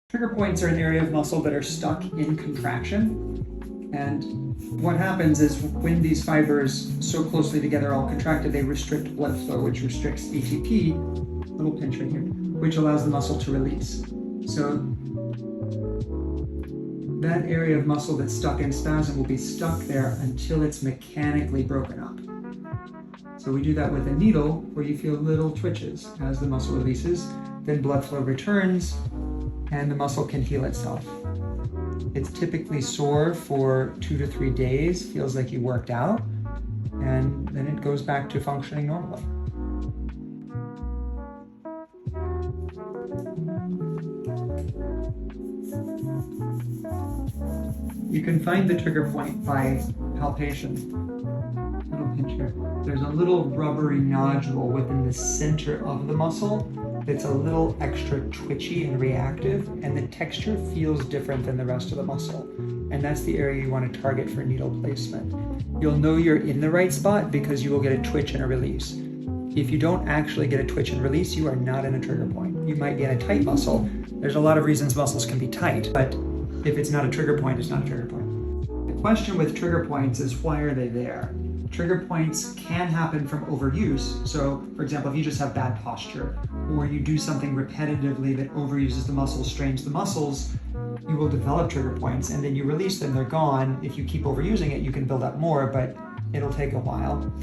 Trigger points are an area of muscle that are stuck in contraction. And what happens is when these fibers so closely together all contracted, they restrict blood flow, which restricts ATP, little pinch right here, which allows the muscle to release. So that area of muscle that's stuck in spasm will be stuck there until it's mechanically broken up. So we do that with a needle where you feel little twitches as the muscle releases, then blood flow returns, and the muscle can heal itself. It's typically sore for 2 to 3 days, feels like you worked out, and then it goes back to functioning normally. You can find the trigger point by palpation. Little pinch here. There's a little rubbery nodule within the center of the muscle that's a little extra twitchy and reactive, and the texture feels different than the rest of the muscle. And that's the area you want to target for needle placement. You'll know you're in the right spot because you will get a twitch and a release. If you don't actually get a twitch and release, you are not in a trigger point. You might be in a tight muscle. There's a lot of reasons muscles can be tight, but if it's not a trigger point, it's not a trigger point. The question with trigger points is, why are they there? Trigger points can happen from overuse. So, for example, if you just have bad posture, or you do something repetitively that overuses the muscles, strains the muscles, you will develop trigger points, and then you release them, they're gone. If you keep overusing it, you can build up more, but it'll take a while.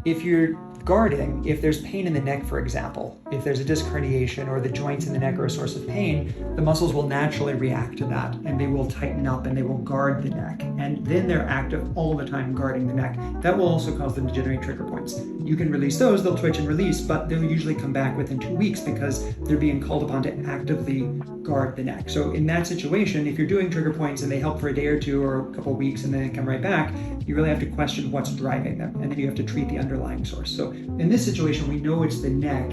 If you're guarding, if there's pain in the neck, for example, if there's a disc herniation or the joints in the neck are a source of pain, the muscles will naturally react to that, and they will tighten up and they will guard the neck. And then they're active all the time guarding the neck. That will also cause them to generate trigger points. You can release those, they'll twitch and release, but they'll usually come back within 2 weeks because they're being called upon to actively guard the neck. So in that situation, if you're doing trigger points and they help for a day or two or a couple of weeks and then they come right back, you really have to question what's driving them, and then you have to treat the underlying source. So in this situation, we know it's the neck.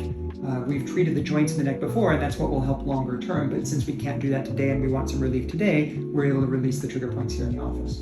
We've treated the joints in the neck before, and that's what will help longer term. But since we can't do that today and we want some relief today, we're able to release the trigger points here in the office.